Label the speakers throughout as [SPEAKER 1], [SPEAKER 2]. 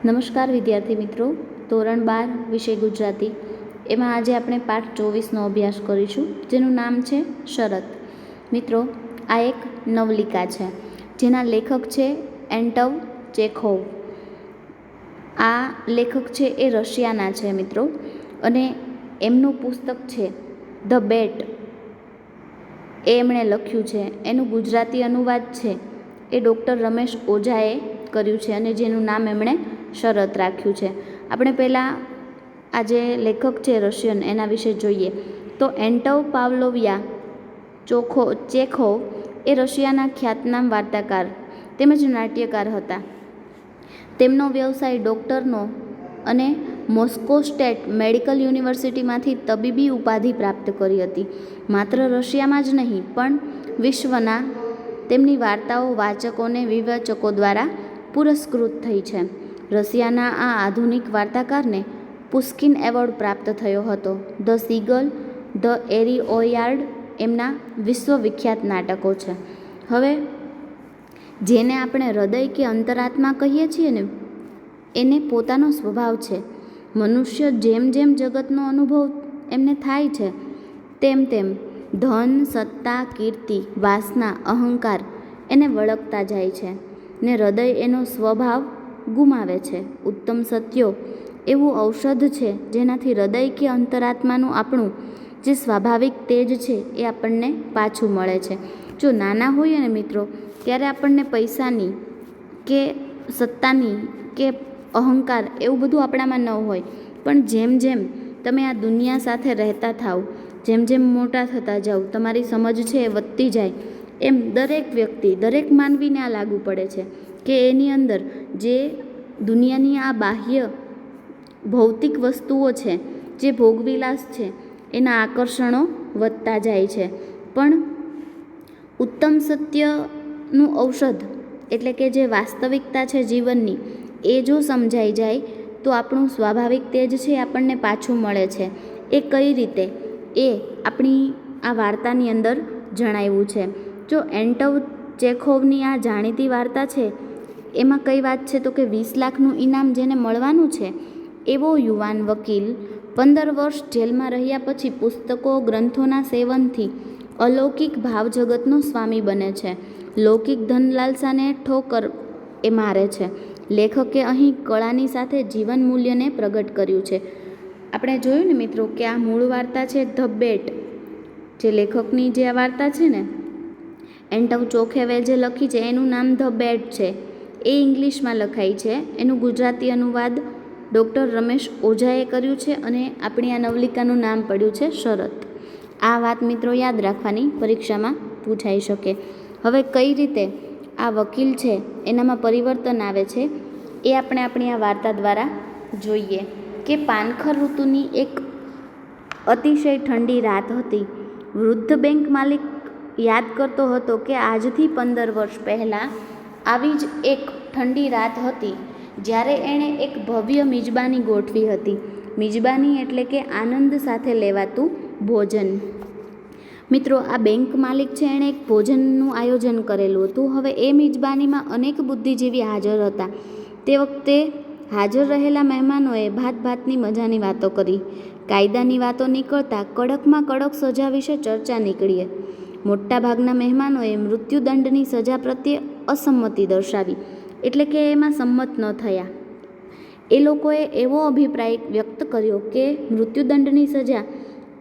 [SPEAKER 1] નમસ્કાર વિદ્યાર્થી મિત્રો, ધોરણ 12 વિષય ગુજરાતી એમાં આજે આપણે પાઠ 24નો અભ્યાસ કરીશું, જેનું નામ છે શરત. મિત્રો, આ એક નવલિકા છે જેના લેખક છે એન્ટવ ચેખોવ. આ લેખક છે એ રશિયાના છે મિત્રો, અને એમનું પુસ્તક છે ધ બેટ એ એમણે લખ્યું છે. એનું ગુજરાતી અનુવાદ છે એ ડૉક્ટર રમેશ ઓઝાએ કર્યું છે, અને જેનું નામ એમણે શરત રાખ્યું છે. આપણે પહેલાં આ જે લેખક છે રશિયન એના વિશે જોઈએ તો એન્ટવ પાવલોવિયા ચેખોવ એ રશિયાના ખ્યાતનામ વાર્તાકાર તેમજ નાટ્યકાર હતા. તેમનો વ્યવસાય ડૉક્ટરનો અને મોસ્કો સ્ટેટ મેડિકલ યુનિવર્સિટીમાંથી તબીબી ઉપાધિ પ્રાપ્ત કરી હતી. માત્ર રશિયામાં જ નહીં પણ વિશ્વના તેમની વાર્તાઓ વાચકોને વિવેચકો દ્વારા પુરસ્કૃત થઈ છે. રશિયાના આ આધુનિક વાર્તાકારને પુસ્કિન એવોર્ડ પ્રાપ્ત થયો હતો. ધ સીગલ, ધ એરિઓયાર્ડ એમના વિશ્વવિખ્યાત નાટકો છે. હવે જેને આપણે હૃદય કે અંતરાત્મા કહીએ છીએ ને, એને પોતાનો સ્વભાવ છે. મનુષ્ય જેમ જેમ જગતનો અનુભવ એમને થાય છે તેમ તેમ ધન, સત્તા, કીર્તિ, વાસના, અહંકાર એને વળગતા જાય છે ને હૃદય એનો સ્વભાવ ગુમાવે છે. ઉત્તમ સત્યો એવું ઔષધ છે જેનાથી હૃદય કે અંતરાત્માનું આપણું જે સ્વાભાવિક તેજ છે એ આપણને પાછું મળે છે. જો નાના હોઈએ ને મિત્રો, ત્યારે આપણને પૈસાની કે સત્તાની કે અહંકાર એવું બધું આપણામાં ન હોય, પણ જેમ જેમ તમે આ દુનિયા સાથે રહેતા થાવ, જેમ જેમ મોટા થતા જાઓ, તમારી સમજ છે એ વધતી જાય, એમ દરેક વ્યક્તિ, દરેક માનવીને આ લાગુ પડે છે કે એની અંદર જે દુનિયાની આ બાહ્ય ભૌતિક વસ્તુઓ છે, જે ભોગવિલાસ છે, એના આકર્ષણો વધતા જાય છે. પણ ઉત્તમ સત્યનું ઔષધ એટલે કે જે વાસ્તવિકતા છે જીવનની, એ જો સમજાઈ જાય તો આપણું સ્વાભાવિક તેજ છે આપણને પાછું મળે છે. એ કઈ રીતે, એ આપણી આ વાર્તાની અંદર જણાવ્યું છે. જો એન્ટવ ચેખોવની આ જાણીતી વાર્તા છે એમાં કઈ વાત છે તો કે 20 લાખનું ઇનામ જેને મળવાનું છે એવો યુવાન વકીલ 15 વર્ષ જેલમાં રહ્યા પછી પુસ્તકો, ગ્રંથોના સેવનથી અલૌકિક ભાવજગતનો સ્વામી બને છે. લૌકિક ધનલાલસાને ઠોકર એ મારે છે. લેખકે અહીં કળાની સાથે જીવન મૂલ્યને પ્રગટ કર્યું છે. આપણે જોયું ને મિત્રો કે આ મૂળ વાર્તા છે ધ બેટ, જે લેખકની જે આ વાર્તા છે ને એન્ટવ ચોખેવે જે લખી છે એનું નામ ધ બેટ છે. એ ઇંગ્લિશમાં લખાઈ છે. એનું ગુજરાતી અનુવાદ ડૉક્ટર રમેશ ઓઝાએ કર્યું છે, અને આપણી આ નવલિકાનું નામ પડ્યું છે શરત. આ વાત મિત્રો યાદ રાખવાની, પરીક્ષામાં પૂછાઈ શકે. હવે કઈ રીતે આ વકીલ છે એનામાં પરિવર્તન આવે છે એ આપણે આપણી આ વાર્તા દ્વારા જોઈએ. કે પાનખર ઋતુની એક અતિશય ઠંડી રાત હતી. વૃદ્ધ બેંક માલિક યાદ કરતો હતો કે આજથી 15 વર્ષ પહેલાં આવી જ એક ઠંડી રાત હતી જ્યારે એણે એક ભવ્ય મિજબાની ગોઠવી હતી. મિજબાની એટલે કે આનંદ સાથે લેવાતું ભોજન. મિત્રો, આ બેંક માલિક છે એણે એક ભોજનનું આયોજન કરેલું હતું. હવે એ મિજબાનીમાં અનેક બુદ્ધિજીવી હાજર હતા. તે વખતે હાજર રહેલા મહેમાનોએ ભાતની મજાની વાતો કરી. કાયદાની વાતો નીકળતા કડકમાં કડક સજા વિશે ચર્ચા નીકળી. મોટાભાગના મહેમાનોએ મૃત્યુદંડની સજા પ્રત્યે અસંમતિ દર્શાવી, એટલે કે એમાં સંમત ન થયા. એ લોકોએ એવો અભિપ્રાય વ્યક્ત કર્યો કે મૃત્યુદંડની સજા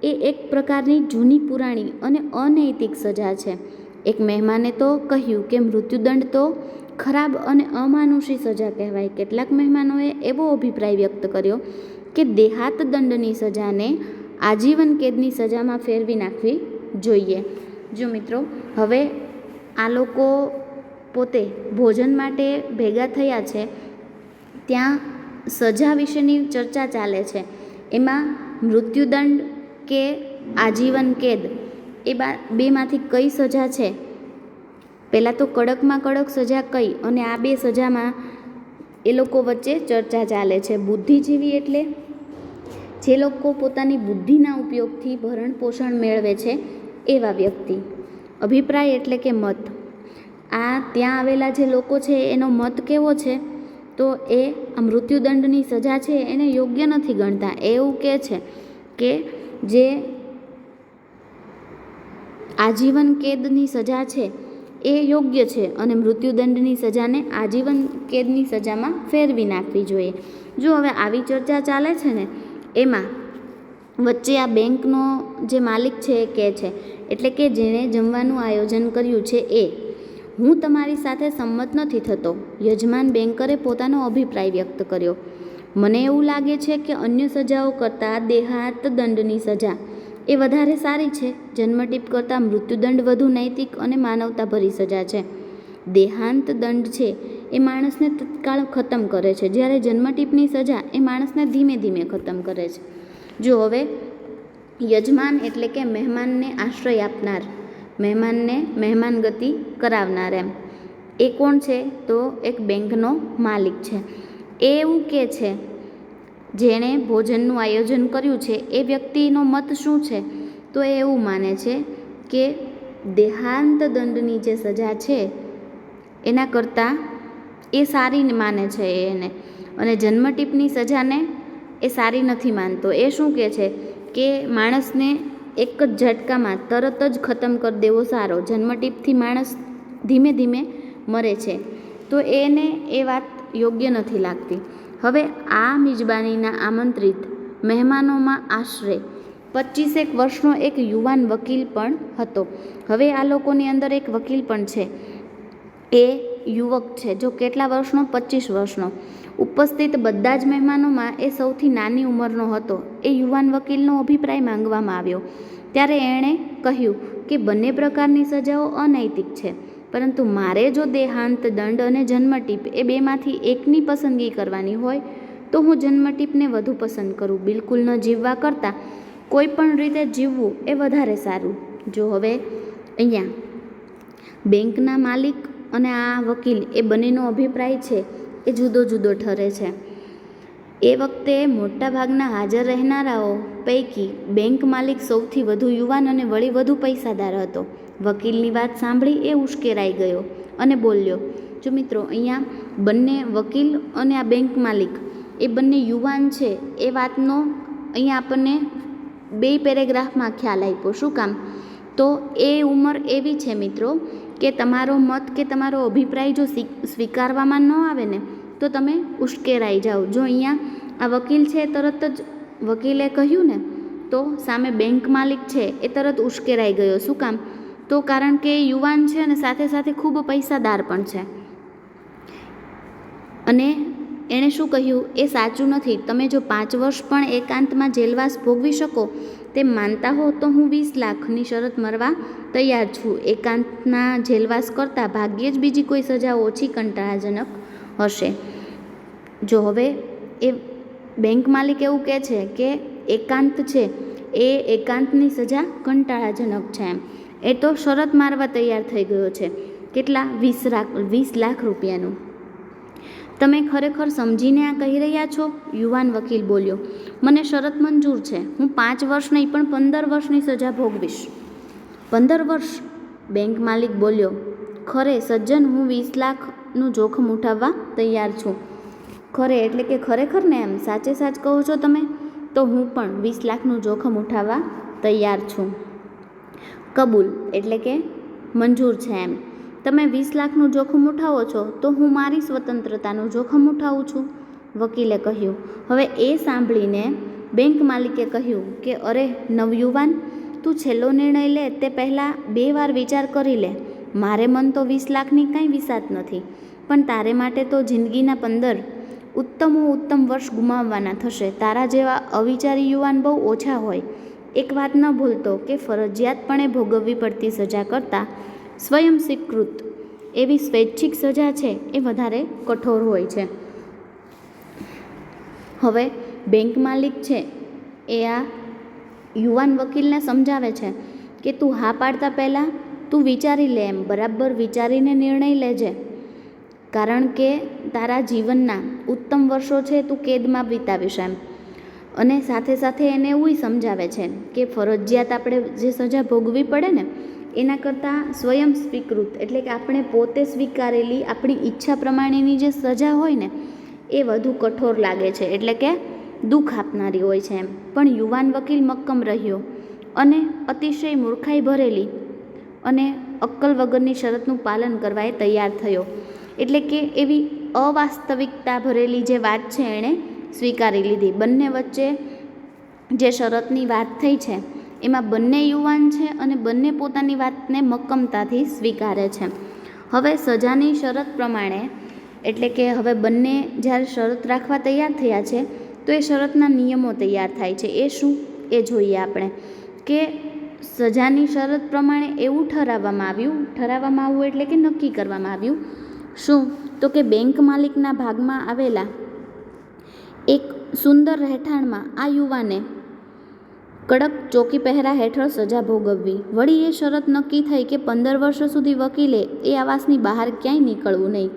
[SPEAKER 1] એ એક પ્રકારની જૂની પુરાણી અને અનૈતિક સજા છે. એક મહેમાને તો કહ્યું કે મૃત્યુદંડ તો ખરાબ અને અમાનુષી સજા કહેવાય. કેટલાક મહેમાનોએ એવો અભિપ્રાય વ્યક્ત કર્યો કે દેહાત દંડની સજાને આજીવન કેદની સજામાં ફેરવી નાખવી જોઈએ. જો મિત્રો, હવે આ લોકો પોતે ભોજન માટે ભેગા થયા છે, ત્યાં સજા વિશેની ચર્ચા ચાલે છે. એમાં મૃત્યુદંડ કે આજીવન કેદ એ બેમાંથી કઈ સજા છે, પહેલાં તો કડકમાં કડક સજા કઈ, અને આ બે સજામાં એ લોકો વચ્ચે ચર્ચા ચાલે છે. બુદ્ધિજીવી એટલે જે લોકો પોતાની બુદ્ધિના ઉપયોગથી ભરણ પોષણ મેળવે છે એવા વ્યક્તિ. અભિપ્રાય એટલે કે મત. આ ત્યાં આવેલા જે લોકો છે એનો મત કેવો છે તો એ આ મૃત્યુદંડની સજા છે એને યોગ્ય નથી ગણતા. એવું કહે છે કે જે આજીવન કેદની સજા છે એ યોગ્ય છે અને મૃત્યુદંડની સજાને આજીવન કેદની સજામાં ફેરવી નાખવી જોઈએ. જો હવે આવી ચર્ચા ચાલે છે ને એમાં વચ્ચે આ બેંકનો જે માલિક છે એ કહે છે, એટલે કે જેણે જમવાનું આયોજન કર્યું છે એ, હું તમારી સાથે સંમત નથી થતો. યજમાન બેન્કરે પોતાનો અભિપ્રાય વ્યક્ત કર્યો. મને એવું લાગે છે કે અન્ય સજાઓ કરતાં દેહાંત દંડની સજા એ વધારે સારી છે. જન્મટીપ કરતાં મૃત્યુદંડ વધુ નૈતિક અને માનવતાભરી સજા છે. દેહાંત દંડ છે એ માણસને તત્કાળ ખતમ કરે છે, જ્યારે જન્મટીપની સજા એ માણસને ધીમે ધીમે ખતમ કરે છે. જો હવે યજમાન એટલે કે મહેમાનને આશ્રય આપનાર, મહેમાનને મહેમાન ગતિ કરાવનાર, એમ એ કોણ છે? તો એક બેંકનો માલિક છે. એ એવું કહે છે, જેણે ભોજનનું આયોજન કર્યું છે એ વ્યક્તિનો મત શું છે? તો એ એવું માને છે કે દેહાંત દંડની જે સજા છે એના કરતાં એ સારી માને છે એને, અને જન્મટીપની સજાને એ સારી નથી માનતો. એ શું કહે છે કે માણસને એક જ ઝટકામાં તરત જ ખતમ કરી દેવો સારો. જન્મટીપથી માણસ ધીમે ધીમે મરે છે, તો એને એ વાત યોગ્ય નથી લાગતી. હવે આ મિજબાનીના આમંત્રિત મહેમાનોમાં આશરે 25 વર્ષનો એક યુવાન વકીલ પણ હતો. હવે આ લોકોની અંદર એક વકીલ પણ છે, એ યુવક છે. જો કેટલા વર્ષનો? 25 વર્ષનો. ઉપસ્થિત બધા જ મહેમાનોમાં એ સૌથી નાની ઉંમરનો હતો. એ યુવાન વકીલનો અભિપ્રાય માંગવામાં આવ્યો ત્યારે એણે કહ્યું કે બંને પ્રકારની સજાઓ અનૈતિક છે, પરંતુ મારે જો દેહાંત દંડ અને જન્મટીપ એ બેમાંથી એકની પસંદગી કરવાની હોય તો હું જન્મટીપને વધુ પસંદ કરું. બિલકુલ ન જીવવા કરતાં કોઈ પણ રીતે જીવવું એ વધારે સારું. જો હવે અહીંયા બેંકના માલિક અને આ વકીલ એ બંનેનો અભિપ્રાય છે એ જુદો જુદો ઠરે છે. એ વખતે મોટાભાગના હાજર રહેનારાઓ પૈકી બેંક માલિક સૌથી વધુ યુવાન અને વળી વધુ પૈસાદાર હતો. વકીલની વાત સાંભળી એ ઉશ્કેરાઈ ગયો અને બોલ્યો. જો મિત્રો, અહીંયા બંને વકીલ અને આ બેંક માલિક એ બંને યુવાન છે એ વાતનો અહીંયા આપણને 2 પેરેગ્રાફમાં ખ્યાલ આપ્યો. શું કામ? તો એ ઉંમર એવી છે મિત્રો કે તમારો મત કે તમારો અભિપ્રાય જો સ્વીકારવામાં ન આવે ને તો તમે ઉશ્કેરાઈ જાઓ. જો અહીંયા આ વકીલ છે તરત જ વકીલે કહ્યું ને તો સામે બેંક માલિક છે એ તરત ઉશ્કેરાઈ ગયો. શું કામ? તો કારણ કે એ યુવાન છે અને સાથે સાથે ખૂબ પૈસાદાર પણ છે. અને એણે શું કહ્યું? એ સાચું નથી. તમે જો 5 વર્ષ પણ એકાંતમાં જેલવાસ ભોગવી શકો તેમ માનતા હો તો હું 20 લાખની શરત મરવા તૈયાર છું. એકાંતના જેલવાસ કરતાં ભાગ્યે જ બીજી કોઈ સજા ઓછી કંટાળાજનક હશે. જો હવે એ બેંક માલિક એવું કહે છે કે એકાંત છે એ એકાંતની સજા કંટાળાજનક છે. એમ એ તો શરત મારવા તૈયાર થઈ ગયો છે. કેટલા? 20 લાખ રૂપિયાનું. તમે ખરેખર સમજીને આ કહી રહ્યા છો? યુવાન વકીલ બોલ્યો. મને શરત મંજૂર છે. હું 5 વર્ષ નહીં પણ 15 વર્ષની સજા ભોગવીશ. 15 વર્ષ? બેંક માલિક બોલ્યો. ખરે સજ્જન, હું 20 લાખનું જોખમ ઉઠાવવા તૈયાર છું. ખરે એટલે કે ખરેખર ને? એમ સાચે સાચ કહો છો તમે? તો હું પણ 20 લાખનું જોખમ ઉઠાવવા તૈયાર છું. કબૂલ એટલે કે મંજૂર છે. એમ તમે 20 લાખનું જોખમ ઉઠાવો છો તો હું મારી સ્વતંત્રતાનું જોખમ ઉઠાવું છું, વકીલે કહ્યું. હવે એ સાંભળીને બેંક માલિકે કહ્યું કે અરે નવયુવાન, તું છેલ્લો નિર્ણય લે તે પહેલાં 2 વાર વિચાર કરી લે. મારે મન તો 20 લાખની કાંઈ વિસાત નથી, પણ તારે માટે તો જિંદગીના 15 ઉત્તમ વર્ષ ગુમાવવાના થશે. તારા જેવા અવિચારી યુવાન બહુ ઓછા હોય. એક વાત ન ભૂલતો કે ફરજિયાતપણે ભોગવવી પડતી સજા કરતાં સ્વયં સ્વીકૃત એવી સ્વૈચ્છિક સજા છે એ વધારે કઠોર હોય છે. હવે બેંક માલિક છે એ આ યુવાન વકીલને સમજાવે છે કે તું હા પાડતા પહેલાં તું વિચારી લે, એમ બરાબર વિચારીને નિર્ણય લેજે, કારણ કે તારા જીવનના ઉત્તમ વર્ષો છે તું કેદમાં વિતાવીશ. એમ અને સાથે સાથે એને એવું સમજાવે છે કે ફરજિયાત આપણે જે સજા ભોગવી પડે ને એના કરતાં સ્વયં સ્વીકૃત એટલે કે આપણે પોતે સ્વીકારેલી આપણી ઈચ્છા પ્રમાણેની જે સજા હોય ને એ વધુ કઠોર લાગે છે, એટલે કે દુઃખ આપનારી હોય છે એમ. પણ યુવાન વકીલ મક્કમ રહ્યો અને અતિશય મૂર્ખાઈ ભરેલી અને અક્કલ વગરની શરતનું પાલન કરવા એ તૈયાર થયો. એટલે કે એવી અવાસ્તવિકતા ભરેલી જે વાત છે એણે સ્વીકારી લીધી. બંને વચ્ચે જે શરતની વાત થઈ છે એમાં બંને યુવાન છે અને બંને પોતાની વાતને મક્કમતાથી સ્વીકારે છે. હવે સજાની શરત પ્રમાણે, એટલે કે હવે બંને જ્યારે શરત રાખવા તૈયાર થયા છે તો એ શરતના નિયમો તૈયાર થાય છે. એ શું એ જોઈએ આપણે, કે સજાની શરત પ્રમાણે એવું ઠરાવવામાં આવ્યું એટલે કે નક્કી કરવામાં આવ્યું શું, તો કે બેંક માલિકના ભાગમાં આવેલા એક સુંદર રહેઠાણમાં આ યુવાને કડક ચોકી પહેરા હેઠળ સજા ભોગવવી. વળી એ શરત નક્કી થઈ કે 15 વર્ષ સુધી વકીલે એ આવાસની બહાર ક્યાંય નીકળવું નહીં,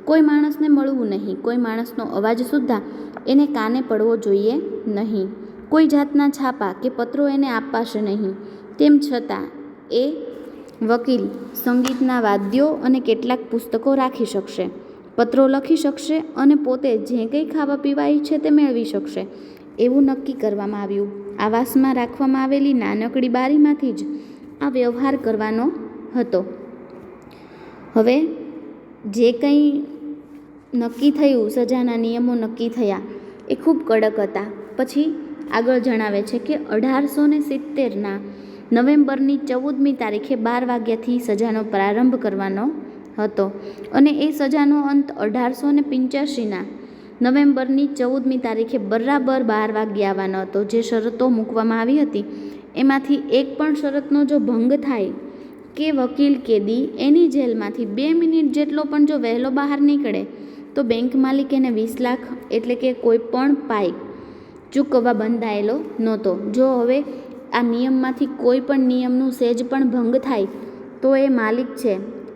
[SPEAKER 1] કોઈ માણસને મળવું નહીં, કોઈ માણસનો અવાજ સુદ્ધા એને કાને પડવો જોઈએ નહીં, કોઈ જાતના છાપા કે પત્રો એને અપાશે નહીં. તેમ છતાં એ વકીલ સંગીતના વાદ્યો અને કેટલાક પુસ્તકો રાખી શકશે, પત્રો લખી શકશે અને પોતે જે કંઈ ખાવા પીવા ઈચ્છે તે મેળવી શકશે એવું નક્કી કરવામાં આવ્યું. આવાસમાં રાખવામાં આવેલી નાનકડી બારીમાંથી જ આ વ્યવહાર કરવાનો હતો. હવે જે કંઈ નક્કી થયું, સજાના નિયમો નક્કી થયા એ ખૂબ કડક હતા. પછી આગળ જણાવે છે કે 1870ના નવેમ્બરની 14મી તારીખે 12 વાગ્યાથી સજાનો પ્રારંભ કરવાનો હતો અને એ સજાનો અંત 1885ના નવેમ્બરની 14મી તારીખે બરાબર 12 વાગ્યે આવવાનો હતો. જે શરતો મૂકવામાં આવી હતી એમાંથી એક પણ શરતનો જો ભંગ થાય કે વકીલ કેદી એની જેલમાંથી 2 મિનિટ જેટલો પણ જો વહેલો બહાર નીકળે તો બેંક માલિક એને 20 લાખ એટલે કે કોઈ પણ પાઈ ચૂકવવા બંધાયેલો નહોતો. જો હવે આ નિયમમાંથી કોઈ પણ નિયમનું સહેજ પણ ભંગ થાય તો એ માલિક છે,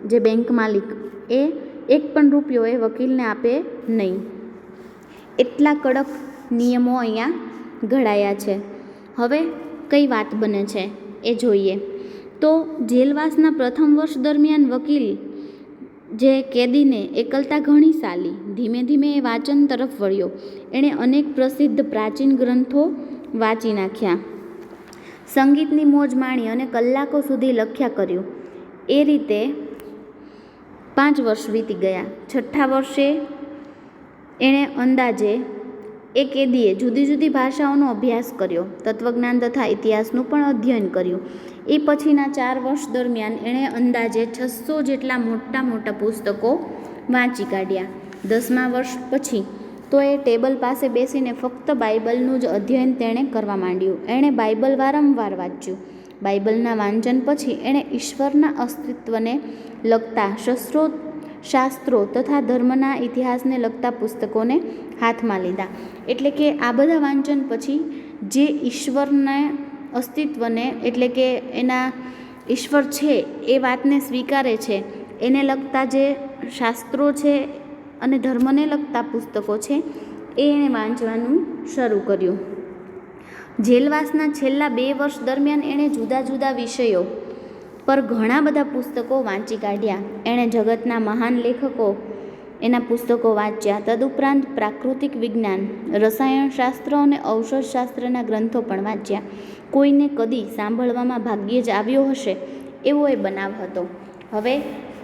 [SPEAKER 1] જે બેંક માલિક, એ એક પણ રૂપિયો એ વકીલને આપે નહીં. એટલા કડક નિયમો અહીંયા ઘડાયા છે. હવે કઈ વાત બને છે એ જોઈએ તો જેલવાસના પ્રથમ વર્ષ દરમિયાન વકીલ જે કેદીને એકલતા ઘણી સાલી. ધીમે ધીમે એ વાંચન તરફ વળ્યો. એણે અનેક પ્રસિદ્ધ પ્રાચીન ગ્રંથો વાંચી નાખ્યા, સંગીતની મોજ માણી અને કલાકો સુધી લખ્યા કર્યું. એ રીતે 5 વર્ષ વીતી ગયા. 6થા વર્ષે એણે અંદાજે એ કેદીએ જુદી જુદી ભાષાઓનો અભ્યાસ કર્યો, તત્વજ્ઞાન તથા ઇતિહાસનું પણ અધ્યયન કર્યું. એ પછીના 4 વર્ષ દરમિયાન એણે અંદાજે 600 જેટલા મોટા મોટા પુસ્તકો વાંચી કાઢ્યા. 10મા વર્ષ પછી તો એ ટેબલ પાસે બેસીને ફક્ત બાઇબલનું જ અધ્યયન તેણે કરવા માંડ્યું. એણે બાઇબલ વારંવાર વાંચ્યું. બાઇબલના વાંચન પછી એણે ઈશ્વરના અસ્તિત્વને લગતા શાસ્ત્રો તથા ધર્મના ઇતિહાસને લગતા પુસ્તકોને હાથમાં લીધા. એટલે કે આ બધા વાંચન પછી જે ઈશ્વરના અસ્તિત્વને, એટલે કે એના ઈશ્વર છે એ વાતને સ્વીકારે છે, એને લગતા જે શાસ્ત્રો છે અને ધર્મને લગતા પુસ્તકો છે એ એણે વાંચવાનું શરૂ કર્યું. જેલવાસના છેલ્લા 2 વર્ષ દરમિયાન એણે જુદા જુદા વિષયો પર ઘણા બધા પુસ્તકો વાંચી કાઢ્યા. એણે જગતના મહાન લેખકો એના પુસ્તકો વાંચ્યા. તદુપરાંત પ્રાકૃતિક વિજ્ઞાન, રસાયણશાસ્ત્ર અને ઔષધશાસ્ત્રના ગ્રંથો પણ વાંચ્યા. કોઈને કદી સાંભળવામાં ભાગ્યે જ આવ્યો હશે એવો એ બનાવ હતો. હવે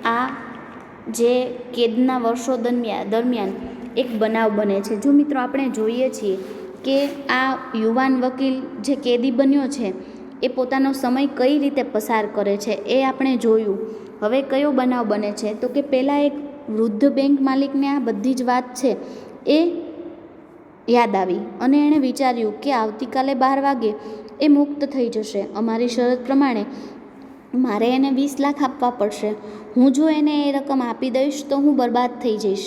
[SPEAKER 1] આ જે કેદના વર્ષો દરમિયાન એક બનાવ બને છે. જો મિત્રો આપણે જોઈએ છીએ કે આ યુવાન વકીલ જે કેદી બન્યો છે એ પોતાનો સમય કઈ રીતે પસાર કરે છે એ આપણે જોયું. હવે કયો બનાવ બને છે તો કે પહેલાં એક વૃદ્ધ બેંક માલિકને આ બધી જ વાત છે એ યાદ આવી અને એણે વિચાર્યું કે આવતીકાલે 12 વાગે એ મુક્ત થઈ જશે. અમારી શરત પ્રમાણે મારે એને 20 લાખ આપવા પડશે. હું જો એને એ રકમ આપી દઈશ તો હું બરબાદ થઈ જઈશ.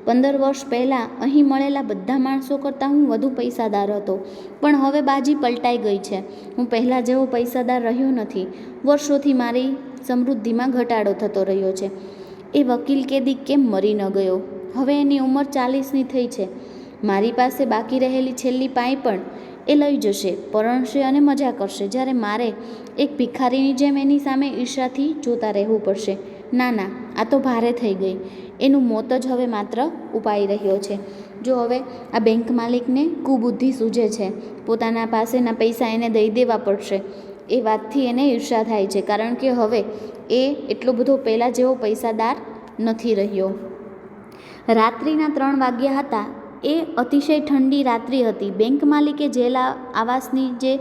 [SPEAKER 1] 15 વર્ષ પહેલાં અહીં મળેલા બધા માણસો કરતાં હું વધુ પૈસાદાર હતો, પણ હવે બાજી પલટાઈ ગઈ છે. હું પહેલાં જેવો પૈસાદાર રહ્યો નથી. વર્ષોથી મારી સમૃદ્ધિમાં ઘટાડો થતો રહ્યો છે. એ વકીલ કેદી કેમ મરી ન ગયો? હવે એની ઉંમર 40ની થઈ છે. મારી પાસે બાકી રહેલી છેલ્લી પાઈ પણ એ લઈ જશે, પરણશે અને મજા કરશે, જ્યારે મારે એક ભિખારીની જેમ એની સામે ઈર્ષાથી જોતા રહેવું પડશે. ના, આ તો ભારે થઈ ગઈ. એનું મોત જ હવે માત્ર ઉપાઈ રહ્યો છે. જો હવે આ બેંક માલિકને કુબુદ્ધિ સૂઝે છે, પોતાના પાસેના પૈસા એને દઈ દેવા પડશે. એ વાતથી એને ઈર્ષા થાય છે, કારણ કે હવે એ એટલો બધો પહેલાં જેવો પૈસાદાર નથી રહ્યો. રાત્રિના 3 વાગ્યા હતા. એ અતિશય ઠંડી રાત્રિ હતી. બેંક માલિકે જેલ આવાસની જે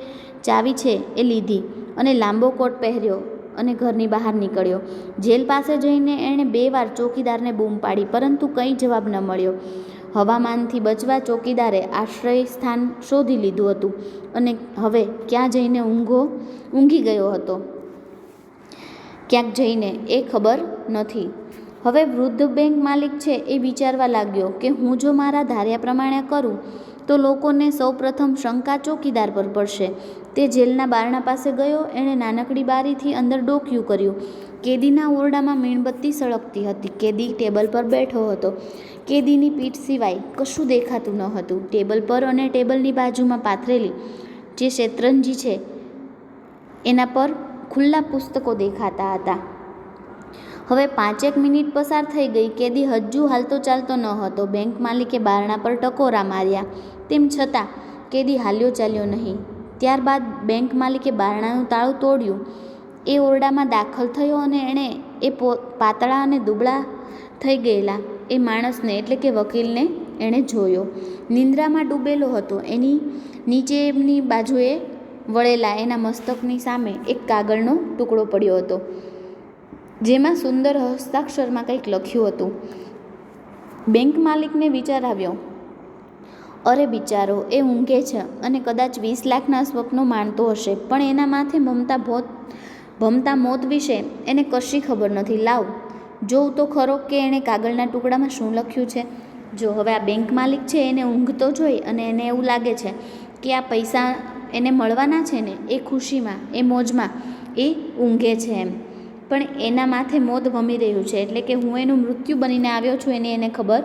[SPEAKER 1] ચાવી છે એ લીધી અને લાંબો કોટ પહેર્યો અને ઘરની બહાર નીકળ્યો. જેલ પાસે જઈને એણે 2 વાર ચોકીદારને બૂમ પાડી, પરંતુ કંઈ જવાબ ન મળ્યો. હવામાનથી બચવા ચોકીદારે આશ્રય સ્થાન શોધી લીધું હતું અને હવે ક્યાં જઈને ઊંઘી ગયો હતો, ક્યાંક જઈને, એ ખબર નથી. હવે વૃદ્ધ બેંક માલિક છે એ વિચારવા લાગ્યો કે હું જો મારા ધાર્યા પ્રમાણે કરું તો લોકોને સૌપ્રથમ શંકા ચોકીદાર પર પડશે. તે જેલના બારણા પાસે ગયો. એણે નાનકડી બારીથી અંદર ડોકિયું કર્યું. કેદીના ઓરડામાં મીણબત્તી સળગતી હતી. કેદી ટેબલ પર બેઠો હતો. કેદીની પીઠ સિવાય કશું દેખાતું ન હતું. ટેબલ પર અને ટેબલની બાજુમાં પાથરેલી જે શેતરંજી છે એના પર ખુલ્લા પુસ્તકો દેખાતા હતા. હવે 5 મિનિટ પસાર થઈ ગઈ. કેદી હજુ હાલતો ચાલતો ન હતો. બેંક માલિકે બારણા પર ટકોરા માર્યા, તેમ છતાં કેદી હાલ્યો ચાલ્યો નહીં. ત્યારબાદ બેંક માલિકે બારણાનું તાળું તોડ્યું. એ ઓરડામાં દાખલ થયો અને એણે એ પાતળા અને દુબળા થઈ ગયેલા એ માણસને, એટલે કે વકીલને એણે જોયો. નિંદ્રામાં ડૂબેલો હતો. એની નીચે એમની બાજુએ વળેલા એના મસ્તકની સામે એક કાગળનો ટુકડો પડ્યો હતો, જેમાં સુંદર હસ્તાક્ષરમાં કંઈક લખ્યું હતું. બેંક માલિકને વિચાર આવ્યો, અરે બિચારો, એ ઊંઘે છે અને કદાચ 20 લાખના સ્વપ્નો માણતો હશે, પણ એના માથે ભમતા મોત વિશે એને કશી ખબર નથી. લાવ, જોઉં તો ખરો કે એણે કાગળના ટુકડામાં શું લખ્યું છે. જો હવે આ બેંક માલિક છે એને ઊંઘતો જોઈ અને એને એવું લાગે છે કે આ પૈસા એને મળવાના છે ને, એ ખુશીમાં, એ મોજમાં એ ઊંઘે છે એમ, પણ એના માથે મોત ભમી રહ્યું છે, એટલે કે હું એનું મૃત્યુ બનીને આવ્યો છું એની એને ખબર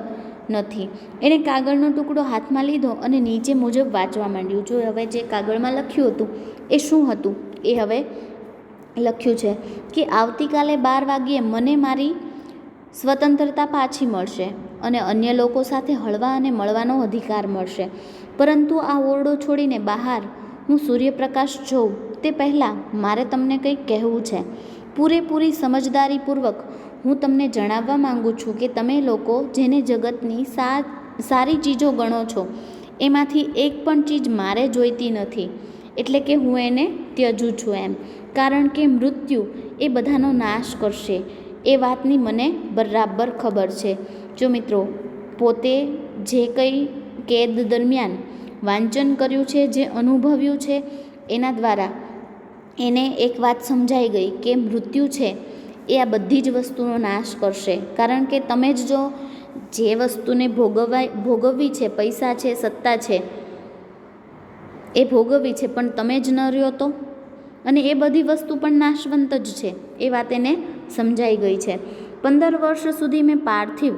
[SPEAKER 1] નથી. એણે કાગળનો ટુકડો હાથમાં લીધો અને નીચે મુજબ વાંચવા માંડ્યું. જો હવે જે કાગળમાં લખ્યું હતું એ શું હતું? એ હવે લખ્યું છે કે આવતીકાલે 12 વાગ્યે મને મારી સ્વતંત્રતા પાછી મળશે અને અન્ય લોકો સાથે હળવા અને મળવાનો અધિકાર મળશે. પરંતુ આ ઓરડો છોડીને બહાર હું સૂર્યપ્રકાશ જોઉં તે પહેલાં મારે તમને કંઈક કહેવું છે. પૂરેપૂરી સમજદારીપૂર્વક હું તમને જણાવવા માંગુ છું કે તમે લોકો જેને જગતની સારી ચીજો ગણો છો, એમાંથી એક પણ ચીજ મારે જોઈતી નથી, એટલે કે હું એને ત્યજું છું એમ, કારણ કે મૃત્યુ એ બધાનો નાશ કરશે એ વાતની મને બરાબર ખબર છે. જો મિત્રો પોતે જે કંઈ કેદ દરમિયાન વાંચન કર્યું છે, જે અનુભવ્યું છે, એના દ્વારા એને એક વાત સમજાઈ ગઈ કે મૃત્યુ છે એ આ બધી જ વસ્તુનો નાશ કરશે. કારણ કે તમે જ જો જે વસ્તુને ભોગવવી છે, પૈસા છે, સત્તા છે, એ ભોગવવી છે, પણ તમે જ ન રહ્યો તો, અને એ બધી વસ્તુ પણ નાશવંત જ છે, એ વાત એને સમજાઈ ગઈ છે. 15 વર્ષ સુધી મેં પાર્થિવ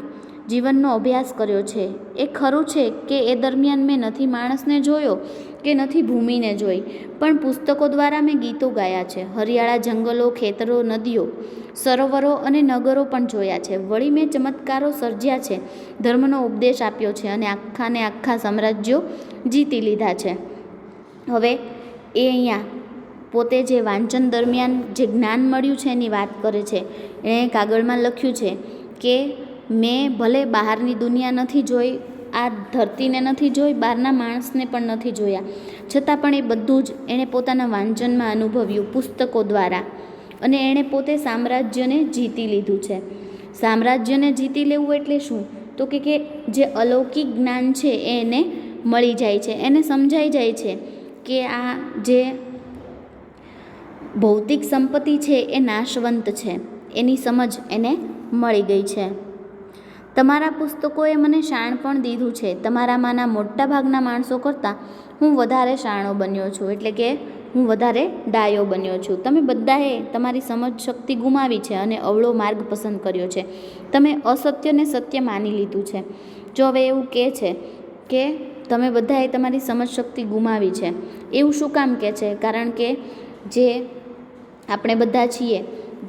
[SPEAKER 1] જીવનનો અભ્યાસ કર્યો છે. એ ખરું છે કે એ દરમિયાન મેં નથી માણસને જોયો કે નથી ભૂમિને જોઈ, પણ પુસ્તકો દ્વારા મેં ગીતો ગાયા છે, હરિયાળા જંગલો, ખેતરો, નદીઓ, સરોવરો અને નગરો પણ જોયા છે. વળી મેં ચમત્કારો સર્જ્યા છે, ધર્મનો ઉપદેશ આપ્યો છે અને આખાને આખા સામ્રાજ્યો જીતી લીધા છે. હવે એ અહીંયા પોતે જે વાંચન દરમિયાન જે જ્ઞાન મળ્યું છે એની વાત કરે છે. એણે કાગળમાં લખ્યું છે કે મેં ભલે બહારની દુનિયા નથી જોઈ, આ ધરતીને નથી જોઈ, બહારના માણસને પણ નથી જોયા, છતાં પણ એ બધું જ એણે પોતાના વાંચનમાં અનુભવ્યું પુસ્તકો દ્વારા, અને એણે પોતે સામ્રાજ્યને જીતી લીધું છે. સામ્રાજ્યને જીતી લેવું એટલે શું? તો કે જે અલૌકિક જ્ઞાન છે એ એને મળી જાય છે, એને સમજાઈ જાય છે કે આ જે ભૌતિક સંપત્તિ છે એ નાશવંત છે, એની સમજ એને મળી ગઈ છે. તમારા પુસ્તકોએ મને શાણપણ દીધું છે. તમારામાંના મોટા ભાગના માણસો કરતાં હું વધારે શાણો બન્યો છું, એટલે કે હું વધારે ડાયો બન્યો છું. તમે બધાએ તમારી સમજ શક્તિ ગુમાવી છે અને અવળો માર્ગ પસંદ કર્યો છે. તમે અસત્યને સત્ય માની લીધું છે. જો હવે એવું કહે છે કે તમે બધાએ તમારી સમજ શક્તિ ગુમાવી છે, એવું શું કામ કહે છે? કારણ કે જે આપણે બધા છીએ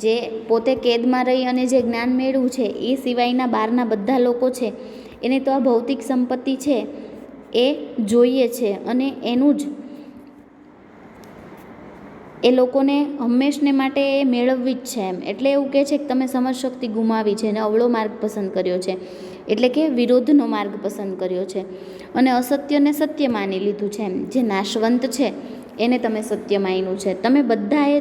[SPEAKER 1] જે પોતે કેદમાં રહી અને જે જ્ઞાન મેળવ્યું છે એ સિવાયના બહારના બધા લોકો છે એને તો આ ભૌતિક સંપત્તિ છે એ જોઈએ છે અને એનું જ એ લોકોને હંમેશને માટે એ મેળવવી જ છે એમ. એટલે એવું કહે છે કે તમે સમજશક્તિ ગુમાવી છે અને અવળો માર્ગ પસંદ કર્યો છે, એટલે કે વિરોધનો માર્ગ પસંદ કર્યો છે અને અસત્યને સત્ય માની લીધું છે એમ. જે નાશવંત છે એને તમે સત્ય માન્યું છે. તમે બધાએ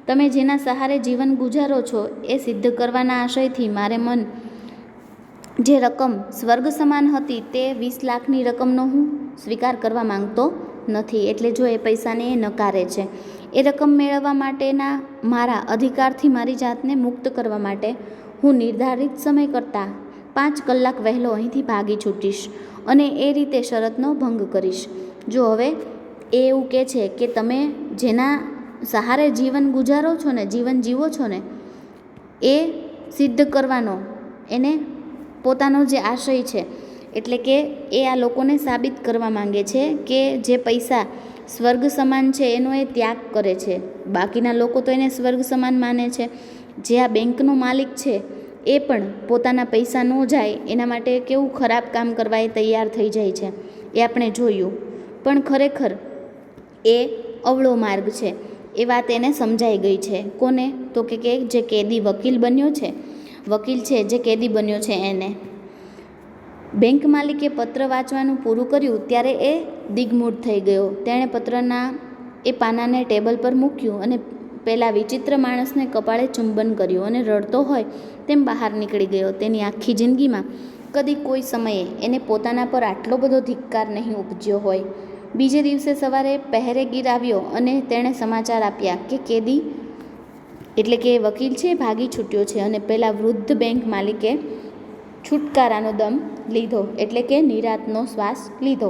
[SPEAKER 1] તમે જેના સહારે જીવન ગુજારો છો એ સિદ્ધ કરવાના આશયથી મારે મન જે રકમ સ્વર્ગ સમાન હતી તે 20 લાખની રકમનો હું સ્વીકાર કરવા માંગતો નથી. એટલે જો એ પૈસાને એ નકારે છે. એ રકમ મેળવવા માટેના મારા અધિકારથી મારી જાતને મુક્ત કરવા માટે હું નિર્ધારિત સમય કરતાં 5 કલાક વહેલો અહીંથી ભાગી છૂટીશ અને એ રીતે શરતનો ભંગ કરીશ. જો હવે એ એવું કહે છે કે તમે જેના સહારે જીવન ગુજારો છો ને, જીવન જીવો છો ને, એ સિદ્ધ કરવાનો એને પોતાનો જે આશય છે, એટલે કે એ આ લોકોને સાબિત કરવા માંગે છે કે જે પૈસા સ્વર્ગ સમાન છે એનો એ ત્યાગ કરે છે. બાકીના લોકો તો એને સ્વર્ગ સમાન માને છે. જે આ બેંકનો માલિક છે એ પણ પોતાના પૈસા ન જાય એના માટે કેવું ખરાબ કામ કરવા એ તૈયાર થઈ જાય છે, એ આપણે જોયું. પણ ખરેખર એ અવળો માર્ગ છે એ વાત એને સમજાઈ ગઈ છે. કોને? તો કે જે કેદી વકીલ બન્યો છે, વકીલ છે જે કેદી બન્યો છે એને. બેંક માલિકે પત્ર વાંચવાનું પૂરું કર્યું ત્યારે એ દિગ્મૂઢ થઈ ગયો. તેણે પત્રના એ પાનાને ટેબલ પર મૂક્યું અને પેલા વિચિત્ર માણસને કપાળે ચુંબન કર્યું અને રડતો હોય તેમ બહાર નીકળી ગયો. તેની આખી જિંદગીમાં કદી કોઈ સમયે એને પોતાના પર આટલો બધો ધિક્કાર નહીં ઉપજ્યો હોય. બીજે દિવસે સવારે પહેરેગીર આવ્યો અને તેણે સમાચાર આપ્યા કે કેદી એટલે કે વકીલ છે ભાગી છૂટ્યો છે અને પેલા વૃદ્ધ બેંક માલિકે છુટકારાનો દમ લીધો, એટલે કે નિરાંતનો શ્વાસ લીધો.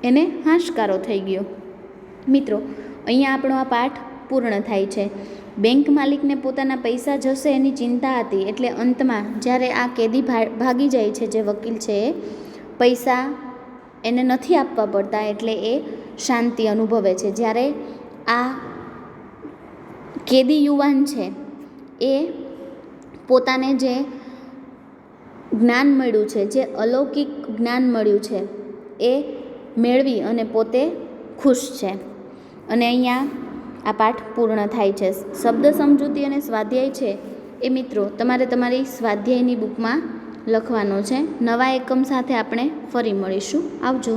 [SPEAKER 1] એને હાશકારો થઈ ગયો. મિત્રો, અહીંયા આપણો આ પાઠ પૂર્ણ થાય છે. બેંક માલિકને પોતાના પૈસા જશે એની ચિંતા હતી, એટલે અંતમાં જ્યારે આ કેદી ભાગી જાય છે, જે વકીલ છે એ પૈસા એને નથી આપવા પડતા, એટલે એ શાંતિ અનુભવે છે. જ્યારે આ કેદી યુવાન છે એ પોતાને જે જ્ઞાન મળ્યું છે, જે અલૌકિક જ્ઞાન મળ્યું છે એ મેળવી અને પોતે ખુશ છે. અને અહીંયા આ પાઠ પૂર્ણ થાય છે. શબ્દ સમજૂતી અને સ્વાધ્યાય છે એ મિત્રો તમારે તમારી સ્વાધ્યાયની બુકમાં લખવાનો છે. નવા એકમ સાથે આપણે ફરી મળીશું. આવજો.